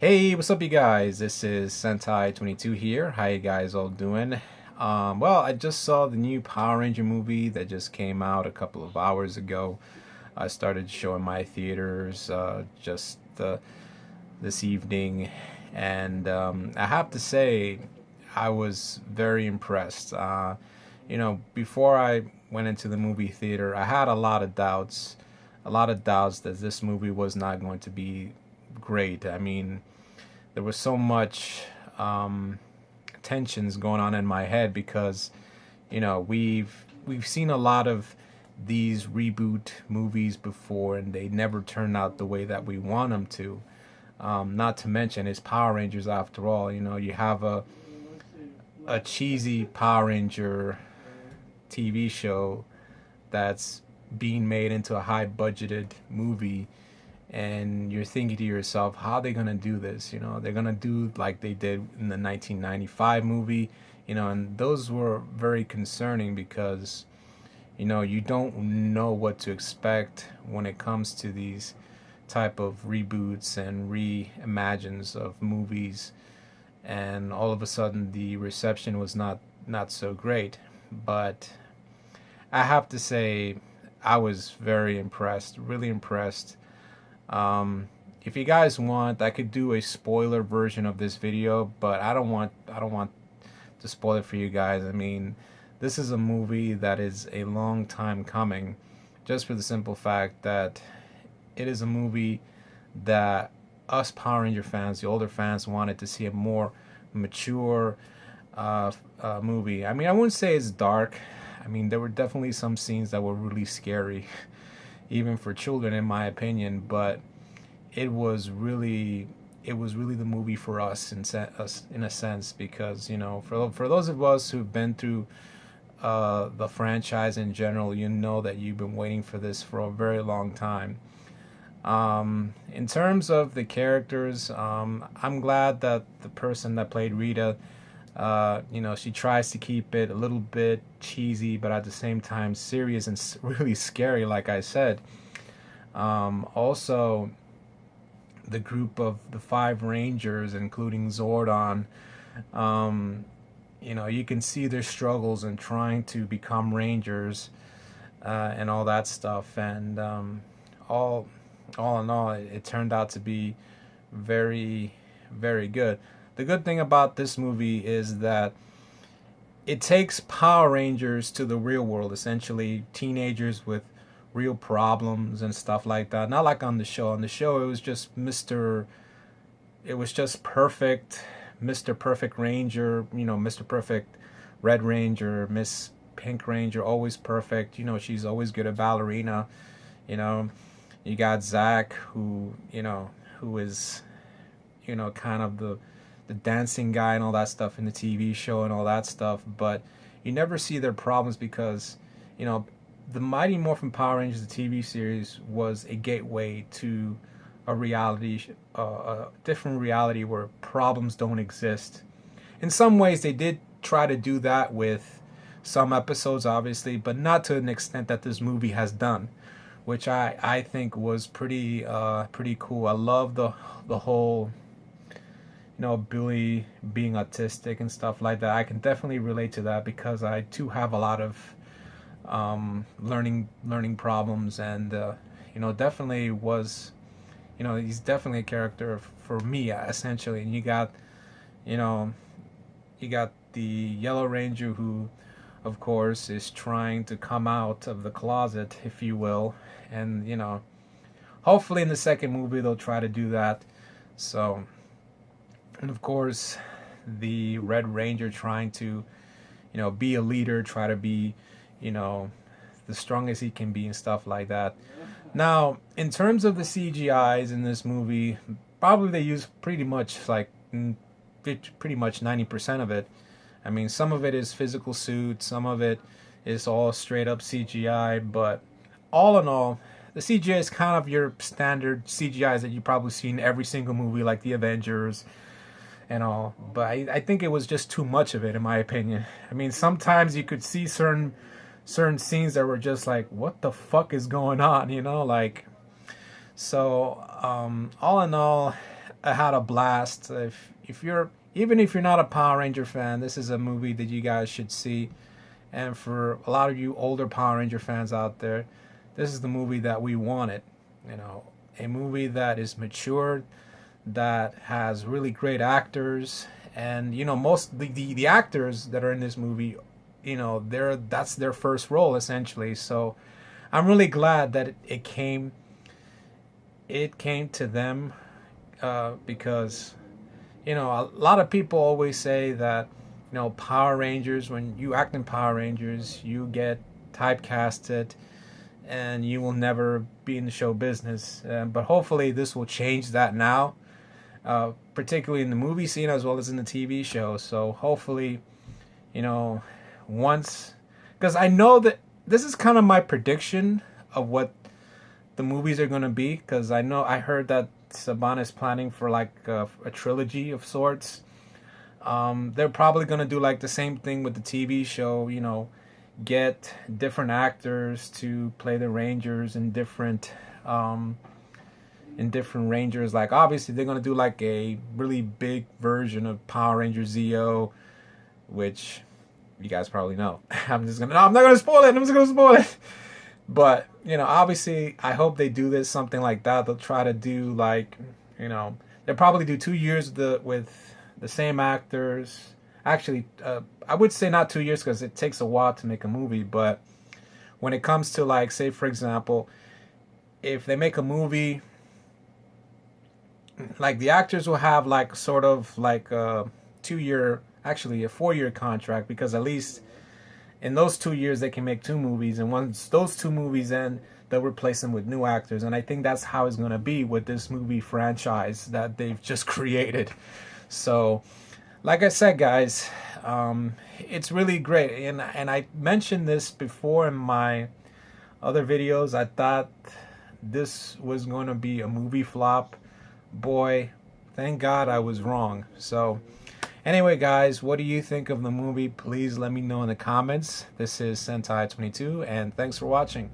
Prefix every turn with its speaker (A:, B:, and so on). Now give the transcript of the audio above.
A: Hey, what's up, you guys? This is Sentai22 here. How you guys all doing? Well, I just saw the new Power Ranger movie that just came out a couple of hours ago. I started showing my theaters just this evening, and I have to say, I was very impressed. Before I went into the movie theater, I had a lot of doubts that this movie was not going to be great. I mean, there was so much tensions going on in my head because we've seen a lot of these reboot movies before, and they never turn out the way that we want them to. Not to mention, it's Power Rangers after all. You have a cheesy Power Ranger TV show that's being made into a high budgeted movie, and you're thinking to yourself, how are they gonna do this? They're gonna do like they did in the 1995 movie, and those were very concerning because you don't know what to expect when it comes to these type of reboots and reimagines of movies, and all of a sudden the reception was not so great. But I have to say, I was very impressed, really impressed. If you guys want, I could do a spoiler version of this video, but I don't want to spoil it for you guys. I mean, this is a movie that is a long time coming, just for the simple fact that it is a movie that us Power Ranger fans, the older fans, wanted to see a more mature movie. I mean, I wouldn't say it's dark. I mean, there were definitely some scenes that were really scary, even for children, in my opinion. But it was really, it was really the movie for us us in a sense, because for those of us who've been through the franchise in general, you know that you've been waiting for this for a very long time. In terms of the characters, I'm glad that the person that played Rita, she tries to keep it a little bit cheesy, but at the same time serious and really scary, like I said. Also, the group of the five Rangers, including Zordon, you can see their struggles in trying to become Rangers, and all that stuff. And all, all in all, it turned out to be very, very good. The good thing about this movie is that it takes Power Rangers to the real world, essentially teenagers with real problems and stuff like that. Not like on the show. On the show, it was just it was just perfect, Mr. Perfect Ranger, Mr. Perfect Red Ranger, Miss Pink Ranger, always perfect. She's always good at ballerina. You know, you got Zach, who is, kind of the dancing guy and all that stuff in the TV show and all that stuff, but you never see their problems because, the Mighty Morphin Power Rangers, the TV series, was a gateway to a reality, a different reality where problems don't exist. In some ways, they did try to do that with some episodes, obviously, but not to an extent that this movie has done, which I think was pretty cool. I love the whole Billy being autistic and stuff like that. I can definitely relate to that because I too have a lot of learning problems, and definitely was, he's definitely a character for me, essentially. And you know you got the Yellow Ranger, who of course is trying to come out of the closet, if you will, and hopefully in the second movie they'll try to do that. So, and of course, the Red Ranger trying to, be a leader, try to be, the strongest he can be and stuff like that. Now, in terms of the CGIs in this movie, probably they use pretty much 90% of it. I mean, some of it is physical suits, some of it is all straight up CGI, but all in all, the CGI is kind of your standard CGIs that you probably see in every single movie, like the Avengers and all. But I think it was just too much of it, in my opinion. I mean, sometimes you could see certain scenes that were just like, what the fuck is going on, like. So all in all, I had a blast. If you're even if you're not a Power Ranger fan, this is a movie that you guys should see. And for a lot of you older Power Ranger fans out there, this is the movie that we wanted. You know, a movie that is mature, that has really great actors, and you know most the actors that are in this movie, you know, that's their first role essentially. So I'm really glad that it came to them, because you know a lot of people always say that, you know, Power Rangers, when you act in Power Rangers, you get typecasted and you will never be in the show business. But hopefully this will change that now, particularly in the movie scene as well as in the TV show. So hopefully, you know, once, because I know that this is kind of my prediction of what the movies are going to be, because I heard that Saban is planning for like a trilogy of sorts. They're probably going to do like the same thing with the TV show, you know, get different actors to play the Rangers in different Rangers. Like obviously they're going to do like a really big version of Power Ranger Zeo, which you guys probably know. I'm not going to spoil it. I'm just going to spoil it. But, you know, obviously I hope they do this, something like that. They'll try to do like, you know, they'll probably do 2 years with the same actors. Actually, I would say not 2 years because it takes a while to make a movie. But when it comes to like, say for example, if they make a movie, like the actors will have like sort of like a 2 year, actually a 4 year contract, because at least in those 2 years they can make two movies, and once those two movies end, they'll replace them with new actors. And I think that's how it's going to be with this movie franchise that they've just created. So like I said, guys, it's really great. And I mentioned this before in my other videos. I thought this was going to be a movie flop. Boy, thank God I was wrong. So anyway, guys, what do you think of the movie? Please let me know in the comments. This is Sentai22, and thanks for watching.